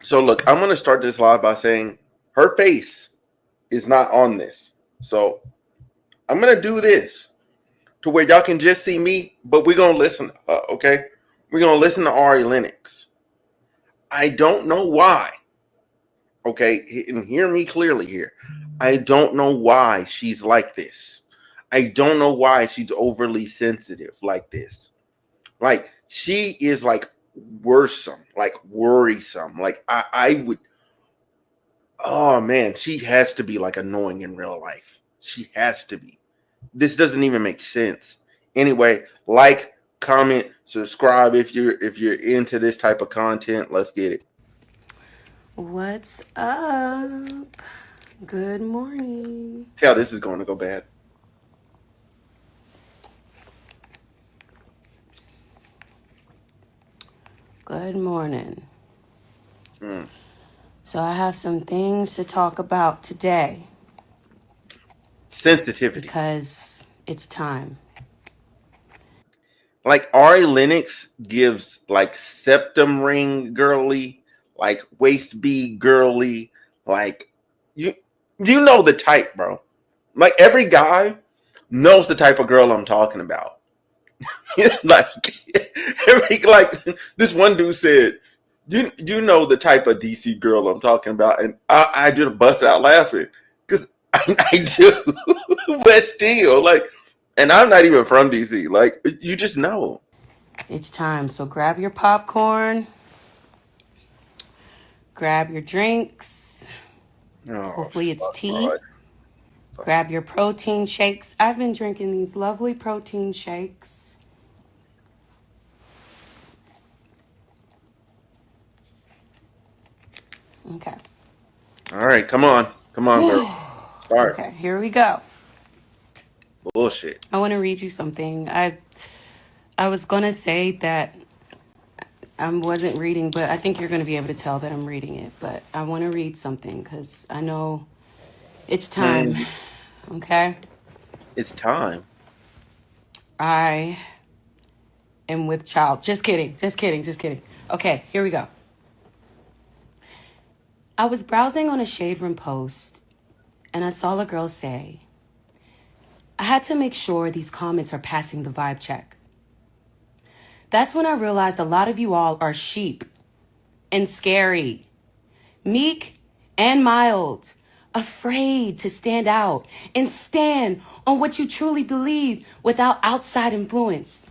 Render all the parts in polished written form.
So look, I'm gonna start this live by saying her face is not on this. So I'm gonna do this to where y'all can just see me, but we're gonna listen. Okay, we're gonna listen to Ari Lennox. I don't know why. Okay, and hear me clearly here. I don't know why she's like this. I don't know why she's overly sensitive like this. Like she is like worrisome, like worrisome. Like I would. Oh man, she has to be like annoying in real life. She has to be. This doesn't even make sense. Anyway, like, comment, subscribe if you're into this type of content. Let's get it. What's up? Good morning. Tell this is going to go bad. Good morning. Mm. So I have some things to talk about today Sensitivity. because it's time. Like Ari Lennox gives like septum ring girly, like waist bead girly, like you you know the type, bro. Like every guy knows the type of girl I'm talking about. like like this one dude said, you know the type of DC girl I'm talking about, and I just busted out laughing because I do, but still like, and I'm not even from DC. Like you just know. It's time. So grab your popcorn, grab your drinks. Oh Hopefully it's fuck, tea. Lord. Grab your protein shakes. I've been drinking these lovely protein shakes. Okay. All right, come on, girl, start. Okay, here we go. Bullshit. I want to read you something. I was going to say that I wasn't reading, but I think you're going to be able to tell that I'm reading it. But I want to read something because I know it's time. Man, Okay? it's time. I am with child. Just kidding. Just kidding. Just kidding. Okay, here we go. I was browsing on a shade room post and I saw a girl say, I had to make sure these comments are passing the vibe check. That's when I realized a lot of you all are sheep and scary, meek and mild, afraid to stand out and stand on what you truly believe without outside influence.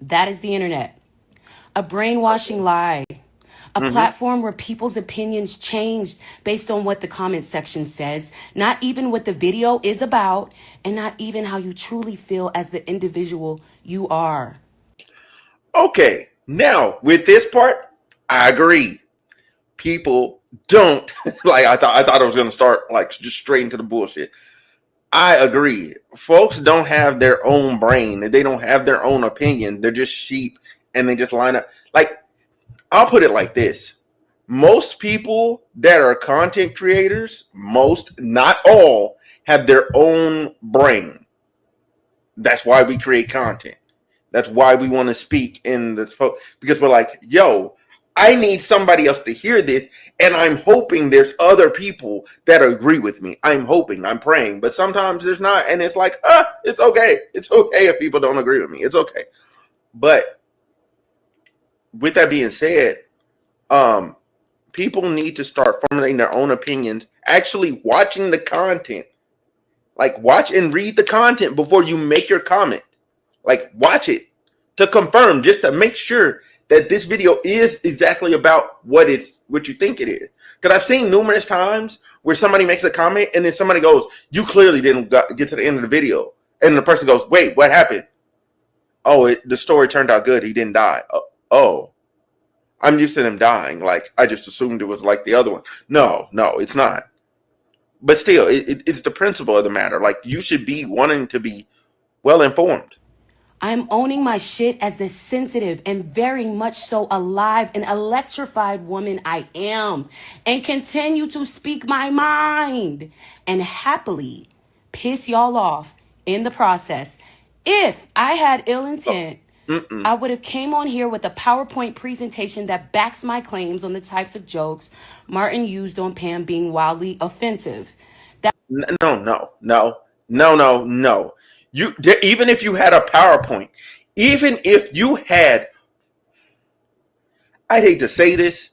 That is the internet, a brainwashing lie, a Mm-hmm. platform where people's opinions changed based on what the comment section says, not even what the video is about, and not even how you truly feel as the individual you are. Okay, now with this part, I agree. People don't like. I thought I was gonna start like just straight into the bullshit. I agree. Folks don't have their own brain. They don't have their own opinion. They're just sheep, and they just line up. Like I'll put it like this: most people that are content creators, most, not all, have their own brain. That's why we create content. That's why we want to speak in this because we're like, yo, I need somebody else to hear this, and I'm hoping there's other people that agree with me. I'm hoping, I'm praying, but sometimes there's not, and it's like, it's okay. It's okay if people don't agree with me. It's okay. But with that being said, um, people need to start formulating their own opinions, actually watching the content. Like watch and read the content before you make your comment. Like watch it to confirm, just to make sure that this video is exactly about what you think it is. Because I've seen numerous times where somebody makes a comment and then somebody goes, "You clearly didn't get to the end of the video," and the person goes, "Wait, what happened?" "Oh, the story turned out good. He didn't die." Oh, I'm used to them dying. Like I just assumed it was like the other one. No, it's not. But still, it's the principle of the matter. Like you should be wanting to be well informed. I'm owning my shit as the sensitive and very much so alive and electrified woman I am, and continue to speak my mind and happily piss y'all off in the process. If I had ill Oh, intent I would have came on here with a PowerPoint presentation that backs my claims on the types of jokes Martin used on Pam being wildly offensive. No. Even if you had a PowerPoint, even if you had, I'd hate to say this,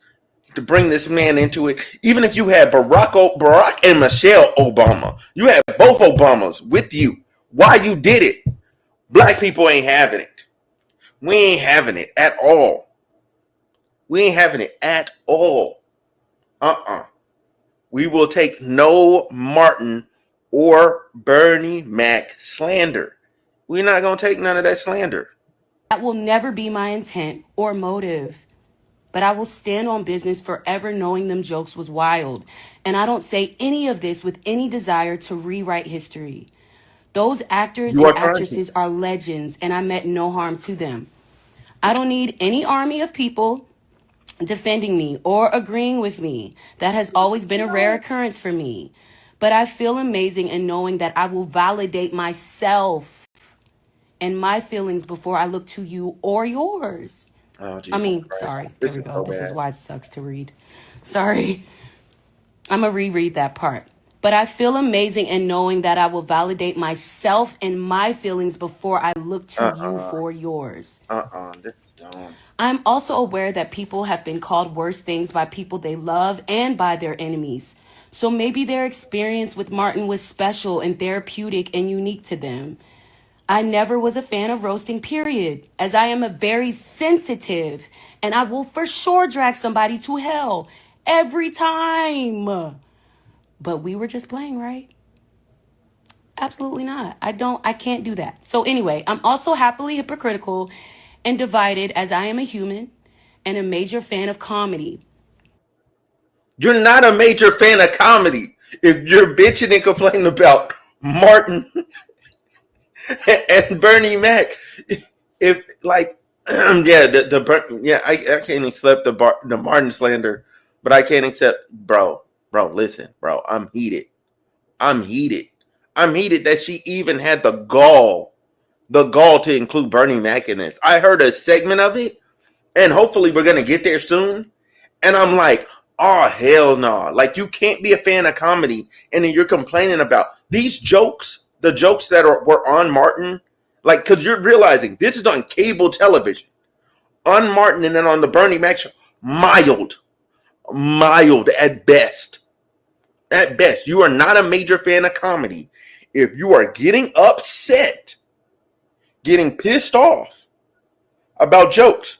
to bring this man into it, even if you had Barack and Michelle Obama, you had both Obamas with you. Why you did it? Black people ain't having it. We ain't having it at all. We ain't having it at all. We will take no Martin or Bernie Mac slander. We're not going to take none of that slander. That will never be my intent or motive. But I will stand on business forever knowing them jokes was wild. And I don't say any of this with any desire to rewrite history. Those actors and actresses are legends, and I meant no harm to them. I don't need any army of people defending me or agreeing with me. That has always been a rare occurrence for me. But I feel amazing in knowing that I will validate myself and my feelings before I look to you or yours. Oh, Sorry. There we go. This is why it sucks to read. Sorry. I'm going to reread that part. But I feel amazing in knowing that I will validate myself and my feelings before I look to you for yours. That's dumb. I'm also aware that people have been called worse things by people they love and by their enemies. So maybe their experience with Martin was special and therapeutic and unique to them. I never was a fan of roasting, period, as I am a very sensitive, and I will for sure drag somebody to hell every time. But we were just playing, right? Absolutely not. I can't do that. So anyway, I'm also happily hypocritical and divided as I am a human and a major fan of comedy. You're not a major fan of comedy if you're bitching and complaining about Martin and Bernie Mac. If like, I can't accept the Martin slander, but I can't accept, bro. Listen, bro, I'm heated that she even had the gall to include Bernie Mac in this. I heard a segment of it, and hopefully we're gonna get there soon. And I'm like, oh hell no! Like, you can't be a fan of comedy and then you're complaining about these jokes, the jokes that were on Martin, like, because you're realizing this is on cable television, on Martin, and then on the Bernie Mac show, mild at best. At best, you are not a major fan of comedy if you are getting upset, getting pissed off about jokes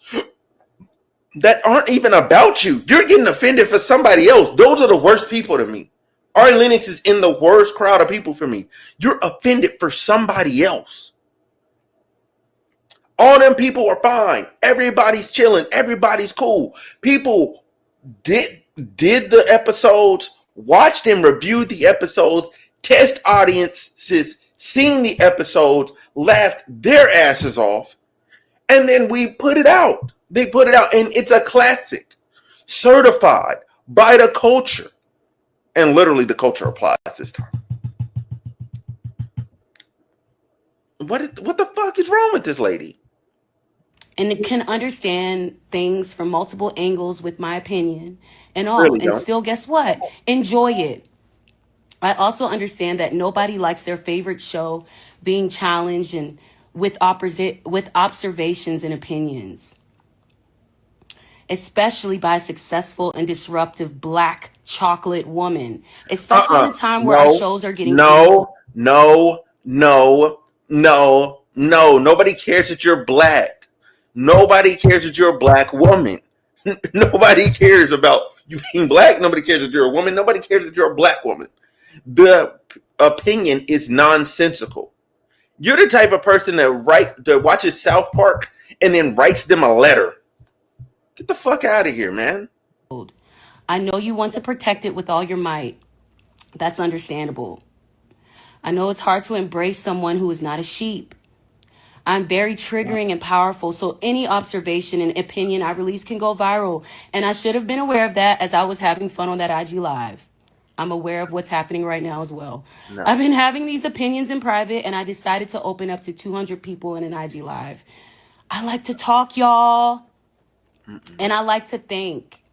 that aren't even about you. You're getting offended for somebody else. Those are the worst people to me. Ari Lennox is in the worst crowd of people for me. You're offended for somebody else. All them people are fine. Everybody's chilling. Everybody's cool. People did the episodes, watched and reviewed the episodes, test audiences, seen the episodes, laughed their asses off, and then we put it out. They put it out, and it's a classic, certified by the culture. And literally the culture applies this time. What the fuck is wrong with this lady? And it can understand things from multiple angles with my opinion and all. Really and still, guess what? Enjoy it. I also understand that nobody likes their favorite show being challenged and with observations and opinions, especially by a successful and disruptive Black chocolate woman, especially in a time where our shows are getting canceled. No. Nobody cares that you're Black. Nobody cares that you're a Black woman. Nobody cares about you being Black. Nobody cares that you're a woman. Nobody cares that you're a Black woman. The opinion is nonsensical. You're the type of person that watches South Park and then writes them a letter. Get the fuck out of here, man. I know you want to protect it with all your might. That's understandable. I know it's hard to embrace someone who is not a sheep. I'm very triggering and powerful, so any observation and opinion I release can go viral. And I should have been aware of that as I was having fun on that IG Live. I'm aware of what's happening right now as well. No. I've been having these opinions in private, and I decided to open up to 200 people in an IG Live. I like to talk, y'all. And I like to think.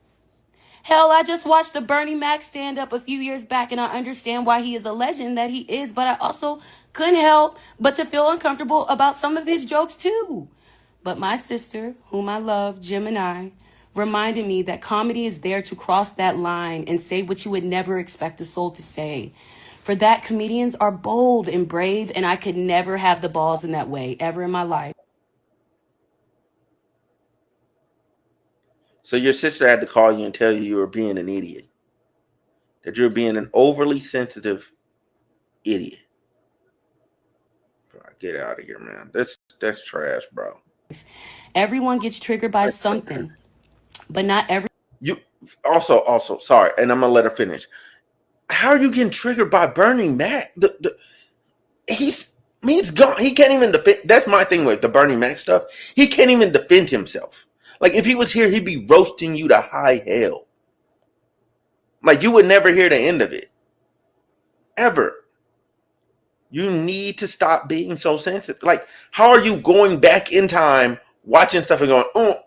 Hell, I just watched the Bernie Mac stand up a few years back, and I understand why he is a legend that he is, but I also couldn't help but to feel uncomfortable about some of his jokes too. But my sister, whom I love, Gemini, reminded me that comedy is there to cross that line and say what you would never expect a soul to say. For that, comedians are bold and brave, and I could never have the balls in that way ever in my life. So your sister had to call you and tell you were being an idiot. That you're being an overly sensitive idiot. Bro, get out of here, man. That's trash, bro. Everyone gets triggered by something, but not every. You also sorry, and I'm gonna let her finish. How are you getting triggered by Bernie Mac? He's gone. He can't even defend. That's my thing with the Bernie Mac stuff. He can't even defend himself. Like if he was here, he'd be roasting you to high hell. Like you would never hear the end of it. Ever. You need to stop being so sensitive. Like, how are you going back in time, watching stuff and going,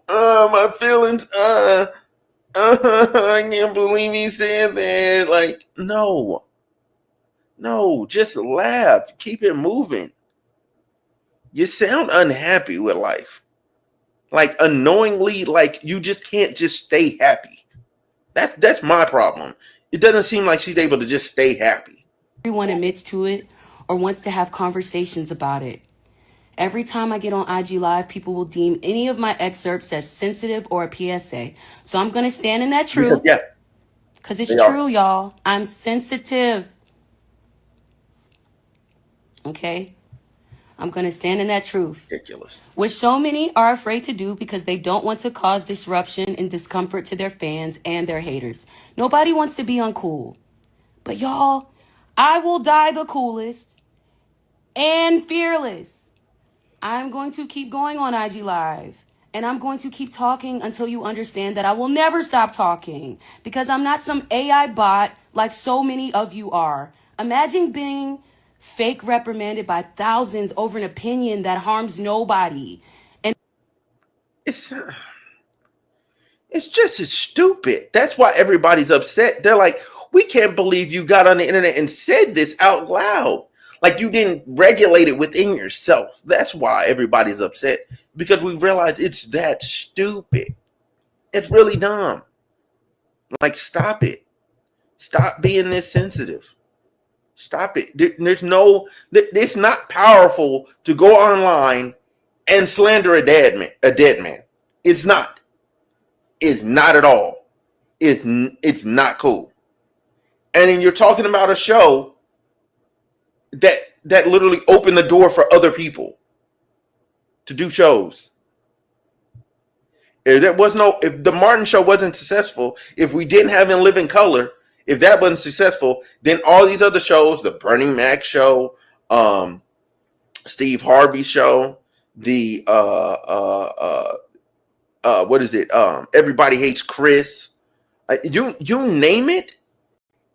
my feelings, I can't believe he said that. Like, no, just laugh. Keep it moving. You sound unhappy with life. Like, unknowingly, like, you just can't just stay happy. That's my problem. It doesn't seem like she's able to just stay happy. Everyone admits to it or wants to have conversations about it. Every time I get on IG Live, people will deem any of my excerpts as sensitive or a PSA. So I'm going to stand in that truth. Yeah. Because it's true, y'all. I'm sensitive. Okay? I'm going to stand in that truth. Ridiculous. Which so many are afraid to do because they don't want to cause disruption and discomfort to their fans and their haters. Nobody wants to be uncool. But y'all, I will die the coolest and fearless. I'm going to keep going on IG Live. And I'm going to keep talking until you understand that I will never stop talking. Because I'm not some AI bot like so many of you are. Imagine being fake reprimanded by thousands over an opinion that harms nobody. And It's just as stupid. That's why everybody's upset. They're like, we can't believe you got on the internet and said this out loud. Like you didn't regulate it within yourself. That's why everybody's upset. Because we realize it's that stupid. It's really dumb. Like, stop it. Stop being this sensitive. Stop it. It's not powerful to go online and slander a dead man. It's not. It's not at all. It's not cool. And then you're talking about a show that literally opened the door for other people to do shows. If the Martin show wasn't successful, if we didn't have In Living Color, if that wasn't successful, then all these other shows, the Bernie Mac show, Steve Harvey show, the what is it? Everybody Hates Chris. You name it.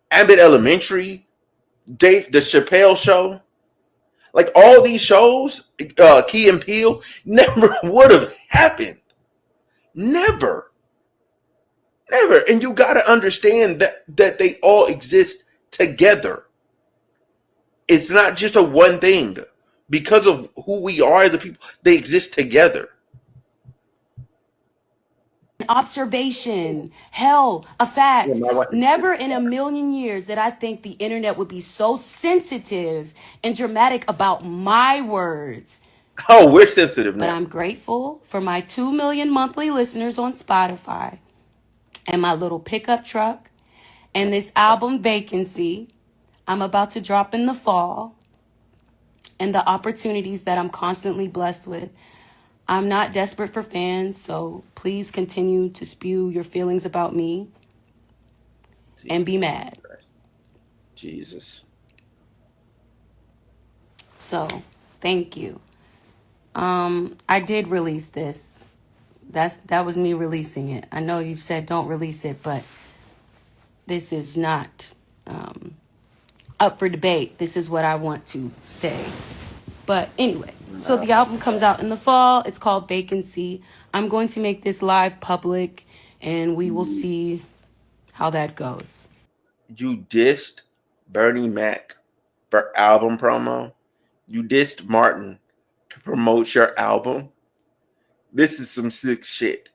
Abbott Elementary, the Chappelle Show, like all these shows, Key and Peele, never would have happened. Never. And you got to understand that they all exist together. It's not just a one thing. Because of who we are as a people, they exist together. observation, hell, a fact. Never in a million years that I think the internet would be so sensitive and dramatic about my words. Oh, we're sensitive now. But I'm grateful for my 2 million monthly listeners on Spotify and my little pickup truck and this album Vacancy I'm about to drop in the fall and the opportunities that I'm constantly blessed with. I'm not desperate for fans, so please continue to spew your feelings about me and be mad. Jesus. So, thank you. I did release this. That was me releasing it. I know you said don't release it, but this is not up for debate. This is what I want to say. But anyway, so Nah. the album comes out in the fall. It's called Vacancy. I'm going to make this live public, and we will see how that goes. You dissed Bernie Mac for album promo. You dissed Martin to promote your album. This is some sick shit.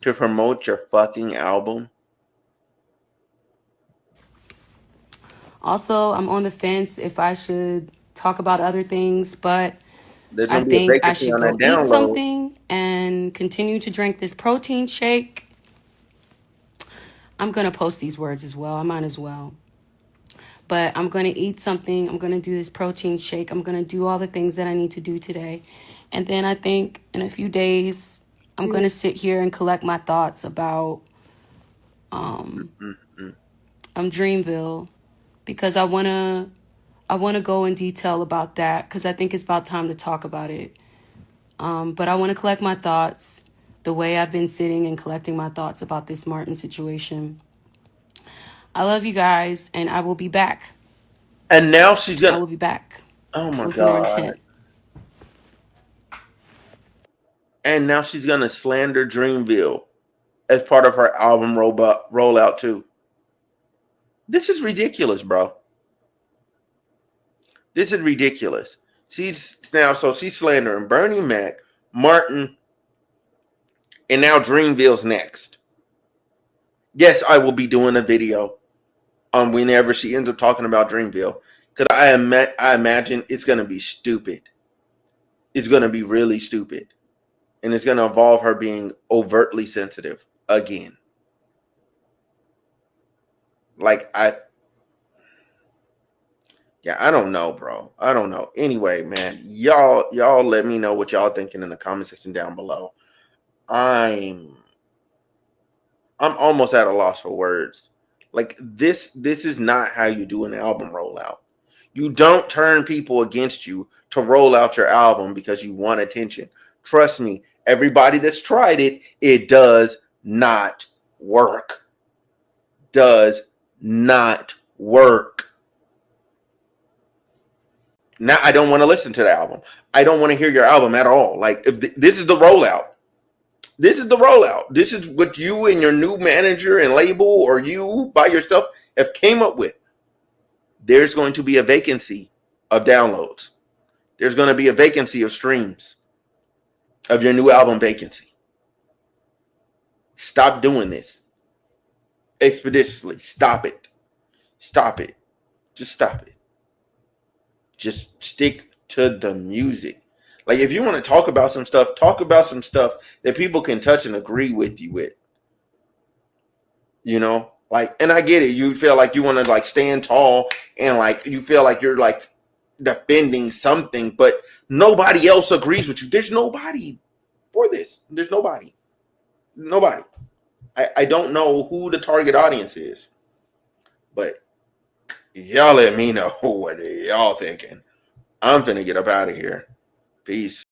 To promote your fucking album. Also, I'm on the fence if I should talk about other things, but There's I gonna be a think I vacancy should on that go eat download. something and continue to drink this protein shake. I'm going to post these words as well. I might as well. But I'm going to eat something. I'm going to do this protein shake. I'm going to do all the things that I need to do today. And then I think in a few days, I'm going to sit here and collect my thoughts about Dreamville, because I want to go in detail about that, because I think it's about time to talk about it. But I want to collect my thoughts the way I've been sitting and collecting my thoughts about this Martin situation. I love you guys, and I will be back. And now she's I gonna. will be back Oh my with more god. intent. And now she's gonna slander Dreamville as part of her album rollout too. This is ridiculous, bro. This is ridiculous. She's slandering Bernie Mac, Martin, and now Dreamville's next. Yes, I will be doing a video on whenever she ends up talking about Dreamville, because I imagine it's gonna be stupid. It's gonna be really stupid, and it's gonna involve her being overtly sensitive again. Like I don't know, bro. I don't know. Anyway, man, y'all let me know what y'all thinking in the comment section down below. I'm almost at a loss for words. Like this is not how you do an album rollout. You don't turn people against you to roll out your album because you want attention. Trust me, everybody that's tried it, it does not work. Does not work. Now I don't want to listen to the album. I don't want to hear your album at all. Like if this is the rollout. This is the rollout. This is what you and your new manager and label, or you by yourself, have came up with. There's going to be a vacancy of downloads. There's going to be a vacancy of streams of your new album vacancy. Stop doing this expeditiously. Stop it. Stop it. Just stop it. Just stick to the music. Like if you want to talk about some stuff that people can touch and agree with you with. You know, like, and I get it. You feel like you want to like stand tall and like you feel like you're like defending something, but nobody else agrees with you. There's nobody for this. There's nobody. Nobody. I don't know who the target audience is, but y'all let me know what y'all thinking. I'm finna get up out of here. Peace.